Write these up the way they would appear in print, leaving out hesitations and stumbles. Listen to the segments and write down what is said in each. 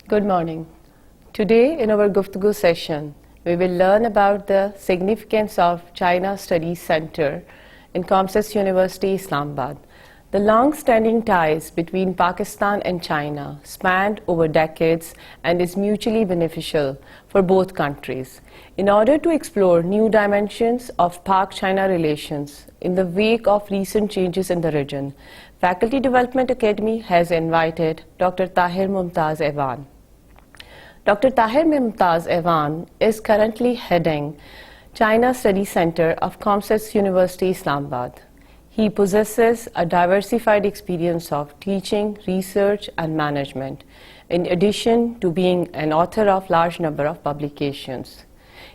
Good morning. Today in our Guftagoo session, we will learn about the significance of China Studies Center in Comsats University Islamabad. The long-standing ties between Pakistan and China spanned over decades and is mutually beneficial for both countries. In order to explore new dimensions of Pak-China relations in the wake of recent changes in the region, Faculty Development Academy has invited Dr. Tahir Mumtaz Evan. Dr. Tahir Mumtaz Evan is currently heading China Studies Center of Comsats University Islamabad. He possesses a diversified experience of teaching, research and management, in addition to being an author of large number of publications.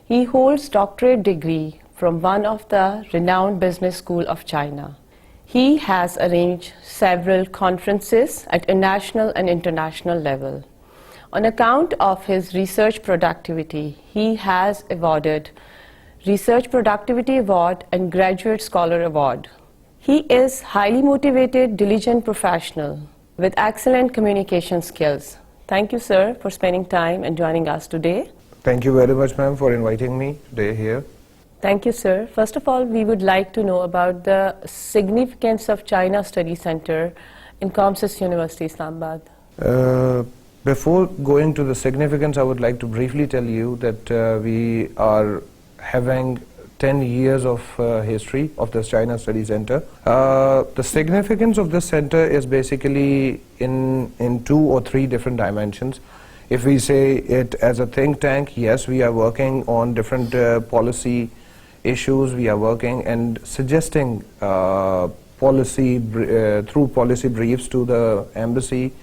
He holds doctorate degree from one of the renowned business school of China. He has arranged several conferences at a national and international level. On account of his research productivity, he has awarded Research Productivity Award and Graduate Scholar Award. He is highly motivated, diligent professional with excellent communication skills. Thank you, sir, for spending time and joining us today. Thank you very much, ma'am, for inviting me today here. Thank you, sir. First of all, we would like to know about the significance of China Studies Center in Comsats University Islamabad. Before going to the significance, I would like to briefly tell you that we are having 10 years of history of this China Studies Center. The significance of this center is basically in 2 or 3 different dimensions. If we say it as a think tank, yes, we are working on different policy issues. We are working and suggesting policy through policy briefs to the embassy,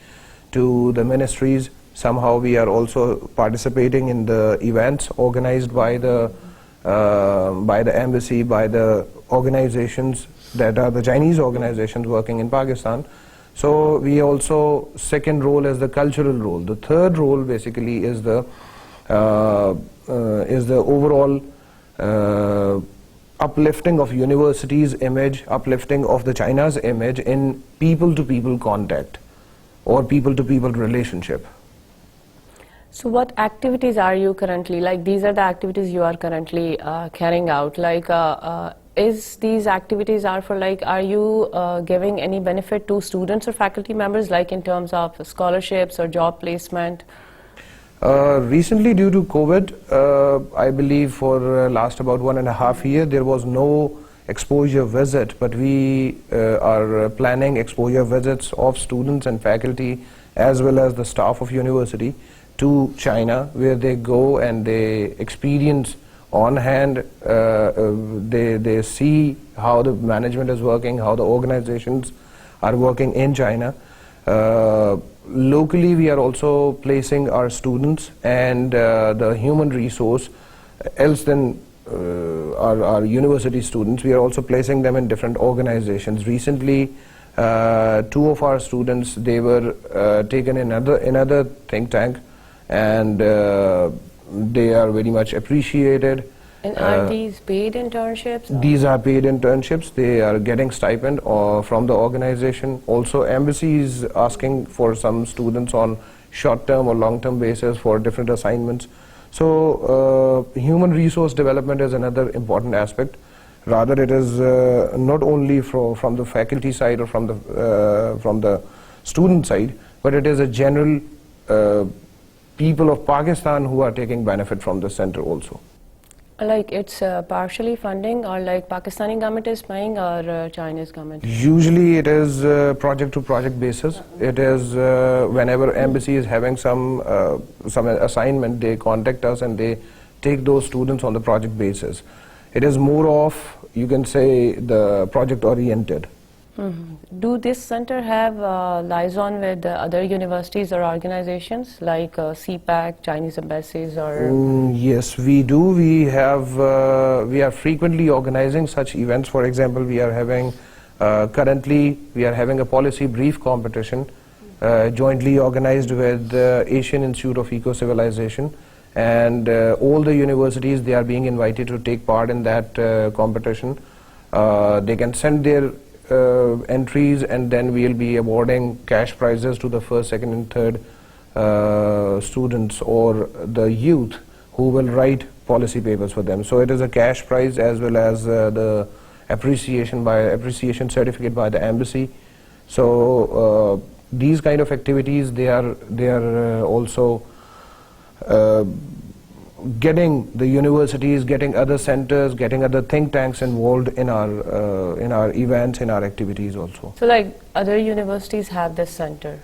to the ministries. Somehow we are also participating in the events organized by the embassy, by the organizations that are the Chinese organizations working in Pakistan. So we also, second role is the cultural role. The third role basically is the overall uplifting of university's image, uplifting of the China's image in people-to-people contact or people-to-people relationship. So what activities are you currently, like these are the activities you are currently carrying out, like is these activities are for like, are you giving any benefit to students or faculty members, like in terms of scholarships or job placement? Recently, due to COVID, I believe for last about 1.5 years, there was no exposure visit, but we are planning exposure visits of students and faculty as well as the staff of university to China, where they go and they experience on hand, they see how the management is working, how the organizations are working in China. Locally, we are also placing our students and the human resource, else than our university students, we are also placing them in different organizations. Recently, 2 of our students, they were taken in another think tank, and they are very much appreciated. And are these paid internships? These are paid internships. They are getting stipend from the organization. Also, embassy is asking for some students on short-term or long-term basis for different assignments. So human resource development is another important aspect. Rather, it is not only from the faculty side or from the student side, but it is a general people of Pakistan who are taking benefit from the center also. Like it's partially funding, or like Pakistani government is paying, or Chinese government? Usually it is project to project basis. It is whenever embassy is having some assignment, they contact us and they take those students on the project basis. It is more of, you can say, the project oriented. Mm-hmm. Do this center have liaison with other universities or organizations like CPAC, Chinese embassies, or? Yes, we do. We are frequently organizing such events. For example, we are having currently we are having a policy brief competition jointly organized with the Asian Institute of Eco-Civilization, and all the universities, they are being invited to take part in that competition. They can send their entries, and then we'll be awarding cash prizes to the first, second and third students or the youth who will write policy papers for them. So it is a cash prize as well as the appreciation certificate by the embassy. So these kind of activities, they are also getting the universities, getting other centers, getting other think tanks involved in our events, in our activities also. So like other universities have this center?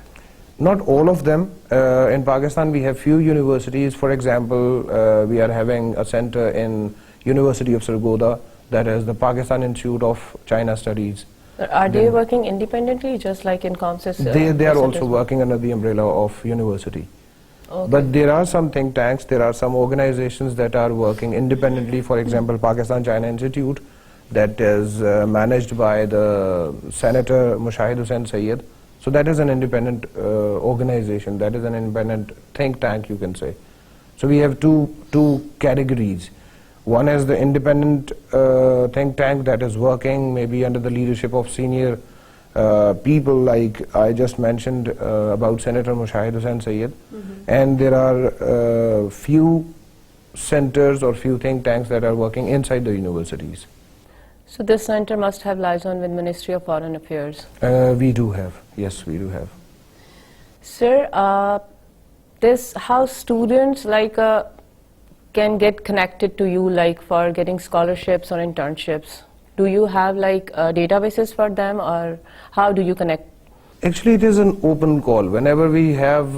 Not all of them. In Pakistan we have few universities. For example, we are having a center in University of Sargodha, that is the Pakistan Institute of China Studies. Are they working independently, just like in Comsats? They are also working under the umbrella of university. Okay. But there are some think tanks, there are some organizations that are working independently. For example, Pakistan China Institute, that is managed by the Senator Mushahid Hussain Sayyid. So that is an independent organization, that is an independent think tank, you can say. So we have two categories. One is the independent think tank that is working maybe under the leadership of senior people like I just mentioned about Senator Mushahid Hussain Sayyid. And there are few centers or few think tanks that are working inside the universities. So this center must have liaison with Ministry of Foreign Affairs? We do have, yes, we do have. Sir, how students like can get connected to you, like for getting scholarships or internships? Do you have like databases for them, or how do you connect? Actually, it is an open call. Whenever we have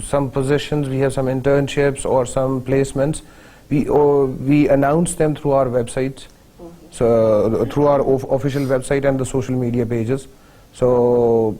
some positions, we have some internships or some placements, we announce them through our websites, so through our official website and the social media pages. So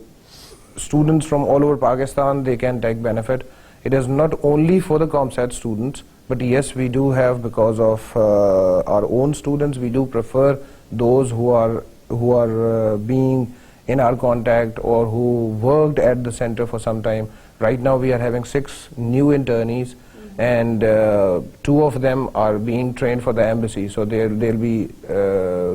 students from all over Pakistan, they can take benefit. It is not only for the Comsat students, but yes, we do have, because of our own students, we do prefer those who are being in our contact or who worked at the center for some time. Right now we are having 6 new internees, and 2 of them are being trained for the embassy, so they'll be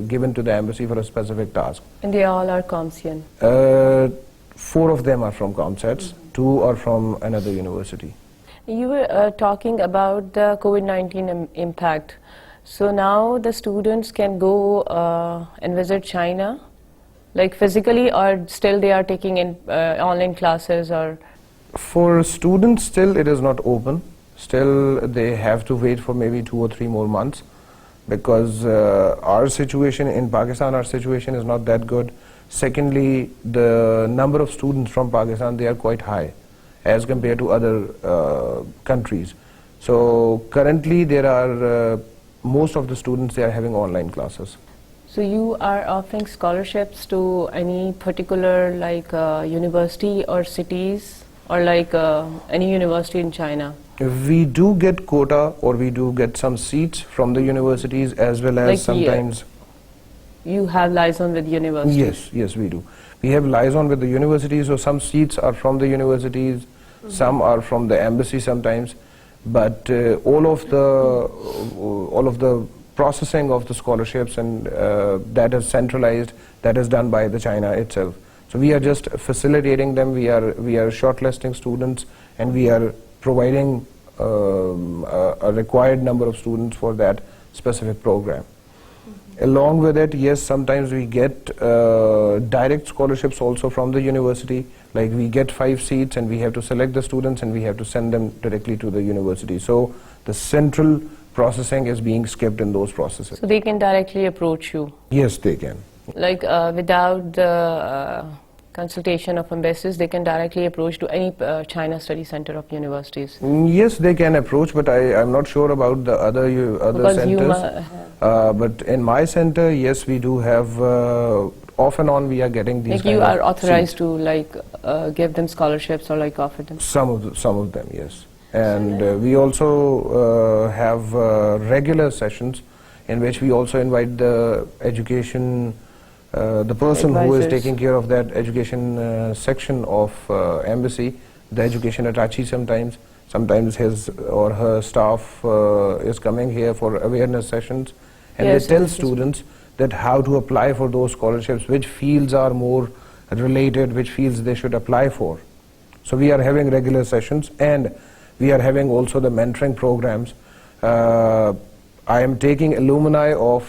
given to the embassy for a specific task. And they all are Comsian? 4 of them are from Comsats, 2 are from another university. You were talking about the COVID-19 impact. So now the students can go and visit China, like physically, or still they are taking in online classes? Or for students, still it is not open. Still they have to wait for maybe 2 or 3 more months, because our situation in Pakistan, our situation is not that good. Secondly, the number of students from Pakistan, they are quite high as compared to other countries. So currently there are most of the students, they are having online classes. So you are offering scholarships to any particular like university or cities, or like any university in China? We do get quota, or we do get some seats from the universities, as well as like sometimes... You have liaison with universities? Yes, we do. We have liaison with the universities, so some seats are from the universities, some are from the embassy sometimes, but all of the processing of the scholarships and that is centralized, that is done by the China itself. So we are just facilitating them, we are shortlisting students, and we are providing a required number of students for that specific program. Along with it, yes, sometimes we get direct scholarships also from the university. Like we get 5 seats and we have to select the students and we have to send them directly to the university. So the central processing is being skipped in those processes. So they can directly approach you? Yes, they can. Like without the consultation of embassies, they can directly approach to any China Study Center of universities? Yes, they can approach, but I'm not sure about the other centers. But in my center, yes, we do have, off and on we are getting these like kind you of are authorized seats. to like give them scholarships or like offer them? Some of them, yes. And we also have regular sessions in which we also invite the education, the person who is taking care of that education section of embassy, the education attaché sometimes his or her staff is coming here for awareness sessions, and they tell students that how to apply for those scholarships, which fields are more related, which fields they should apply for. So we are having regular sessions, and we are having also the mentoring programs. I am taking alumni of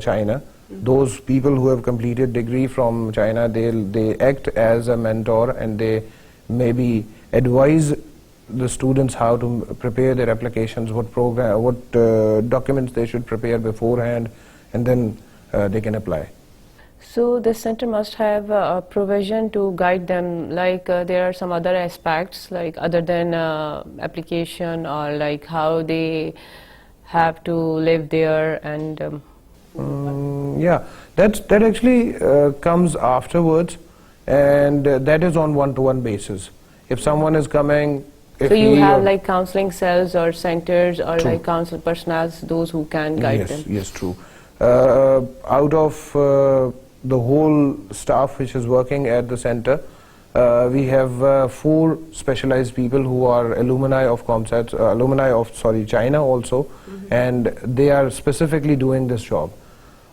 China. Those people who have completed degree from China, they act as a mentor, and they maybe advise the students how to prepare their applications, what documents they should prepare beforehand, and then they can apply. So this center must have a provision to guide them, like there are some other aspects, like other than application, or like how they have to live there, and yeah, that actually comes afterwards, and that is on one-to-one basis. If someone is coming, if so you he have or- like counseling cells or centers or True. like counsel personnel, those who can guide them. Yes, true. Out of the whole staff which is working at the center, we have 4 specialized people who are alumni of Comsats, China also, and they are specifically doing this job.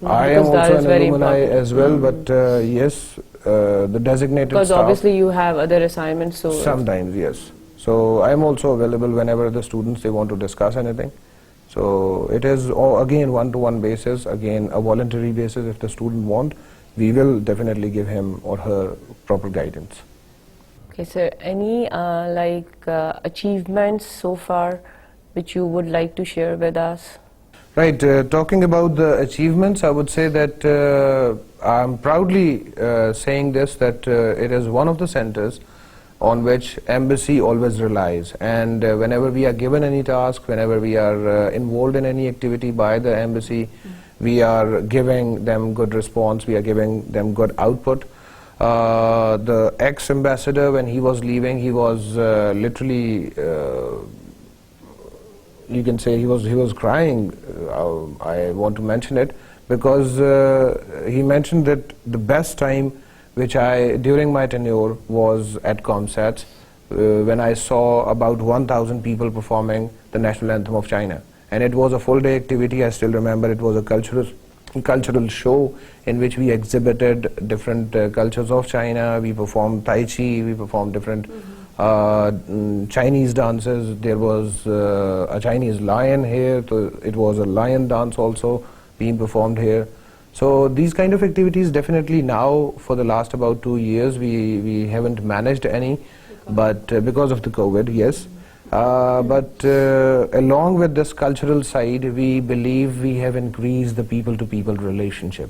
I am Because that also is an very alumni important. as well, but yes, the designated Because staff. obviously you have other assignments, so Sometimes, yes. So I am also available whenever the students they want to discuss anything. So it is again one-to-one basis, again a voluntary basis. If the student want, we will definitely give him or her proper guidance. Okay, so any achievements so far which you would like to share with us? Right, talking about the achievements, I would say that I'm proudly saying this, that it is one of the centers on which embassy always relies, and whenever we are given any task, whenever we are involved in any activity by the embassy, we are giving them good response, we are giving them good output. The ex-ambassador, when he was leaving, he was literally you can say he was crying. I want to mention it because he mentioned that the best time which during my tenure was at Comsats, when I saw about 1,000 people performing the national anthem of China, and it was a full day activity. I still remember it was a cultural show in which we exhibited different cultures of China. We performed Tai Chi, we performed different Chinese dances. There was a Chinese lion here, so it was a lion dance also being performed here. So these kind of activities definitely now for the last about 2 years we haven't managed any, but because of the COVID, yes. But along with this cultural side, we believe we have increased the people-to-people relationship.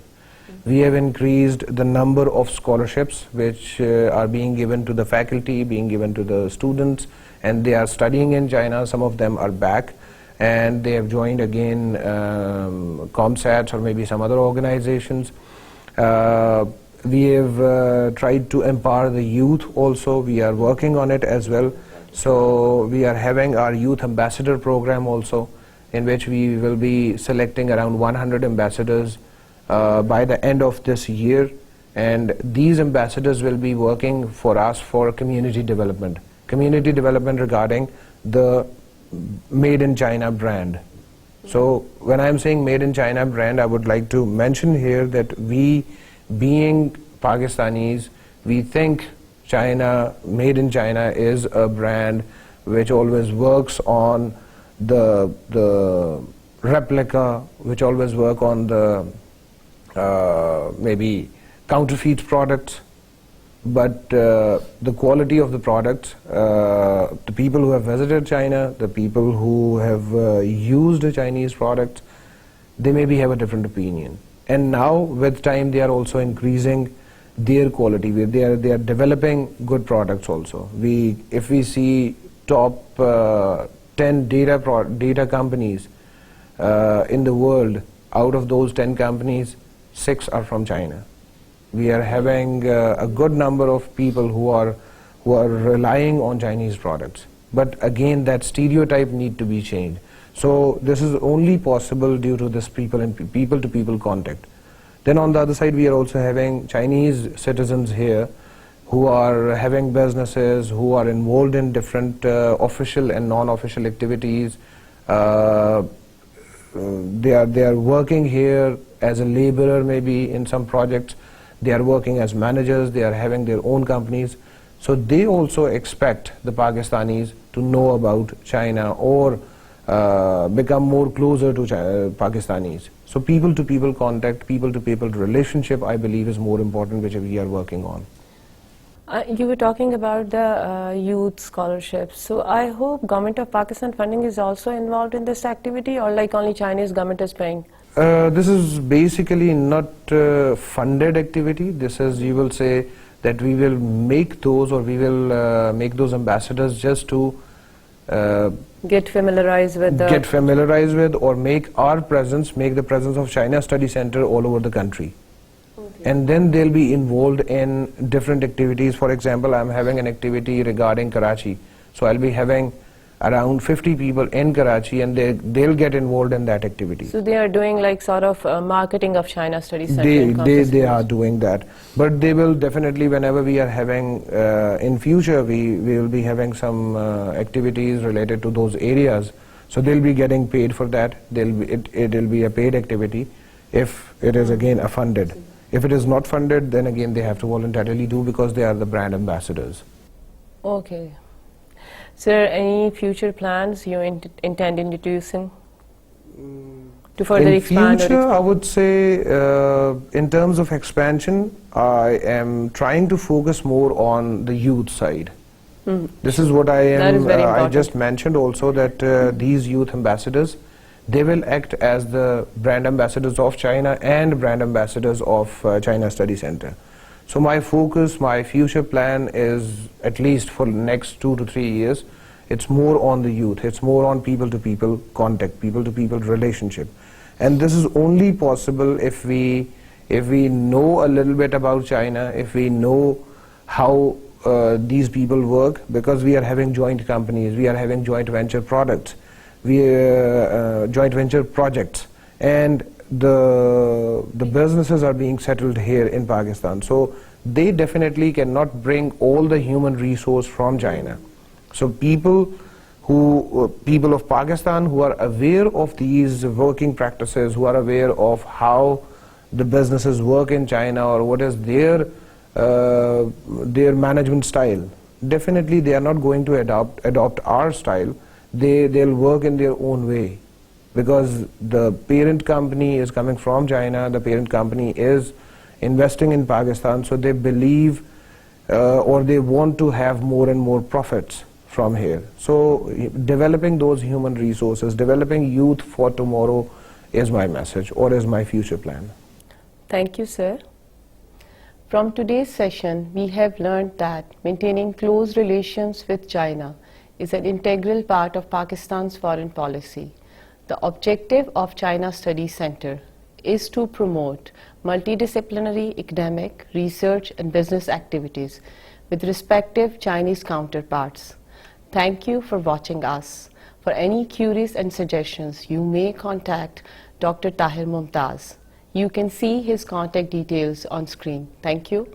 We have increased the number of scholarships which are being given to the faculty, being given to the students, and they are studying in China. Some of them are back, and they have joined again Comsats or maybe some other organizations. We have tried to empower the youth also. We are working on it as well. So we are having our youth ambassador program also, in which we will be selecting around 100 ambassadors by the end of this year, and these ambassadors will be working for us for community development regarding the Made in China brand. So when I'm saying Made in China brand, I would like to mention here that we, being Pakistanis, we think China, Made in China is a brand which always works on the replica, which always work on the maybe counterfeit products, but the quality of the products, the people who have visited China, the people who have used the Chinese products, they maybe have a different opinion. And now with time they are also increasing their quality. They are developing good products also. If we see top 10 data companies in the world, out of those 10 companies, 6 are from China. We are having a good number of people who are relying on Chinese products. But again, that stereotype need to be changed. So this is only possible due to this people-to-people contact. Then on the other side, we are also having Chinese citizens here who are having businesses, who are involved in different official and non-official activities. They are working here as a laborer maybe in some projects. They are working as managers. They are having their own companies. So they also expect the Pakistanis to know about China or become more closer to Pakistanis. So people-to-people contact, people-to-people relationship, I believe, is more important, which we are working on. You were talking about the youth scholarships. So I hope government of Pakistan funding is also involved in this activity, or like only Chinese government is paying? This is basically not funded activity. This is, you will say that we will make those, or we will make those ambassadors just to get familiarized with or make the presence of China Study Center all over the country. Okay. And then they'll be involved in different activities. For example, I'm having an activity regarding Karachi. So I'll be having around 50 people in Karachi, and they'll get involved in that activity. So they are doing like sort of marketing of China Study Center? They are doing that. But they will definitely, whenever we are having, in future, we will be having some activities related to those areas. So they'll be getting paid for that. It'll be a paid activity if it is again funded. If it is not funded, then again they have to voluntarily do, because they are the brand ambassadors. Okay. Sir, any future plans you intend introducing to further expand? In future, I would say, in terms of expansion, I am trying to focus more on the youth side. This is what I am. That is very important. I just mentioned also that these youth ambassadors, they will act as the brand ambassadors of China and brand ambassadors of China Study Center. So my focus, my future plan is, at least for the next 2 to 3 years, it's more on the youth. It's more on people-to-people contact, people-to-people relationship. And this is only possible if we know a little bit about China, if we know how these people work, because we are having joint companies, we are having joint venture products, joint venture projects, and the businesses are being settled here in Pakistan. So they definitely cannot bring all the human resource from China. So people of Pakistan who are aware of these working practices, who are aware of how the businesses work in China, or what is their management style, definitely they are not going to adopt our style. They'll work in their own way, because the parent company is coming from China, the parent company is investing in Pakistan, so they believe or they want to have more and more profits from here. So developing those human resources, developing youth for tomorrow is my message, or is my future plan. Thank you, sir. From today's session, we have learned that maintaining close relations with China is an integral part of Pakistan's foreign policy. The objective of China Study Center is to promote multidisciplinary academic, research and business activities with respective Chinese counterparts. Thank you for watching us. For any queries and suggestions, you may contact Dr. Tahir Mumtaz. You can see his contact details on screen. Thank you.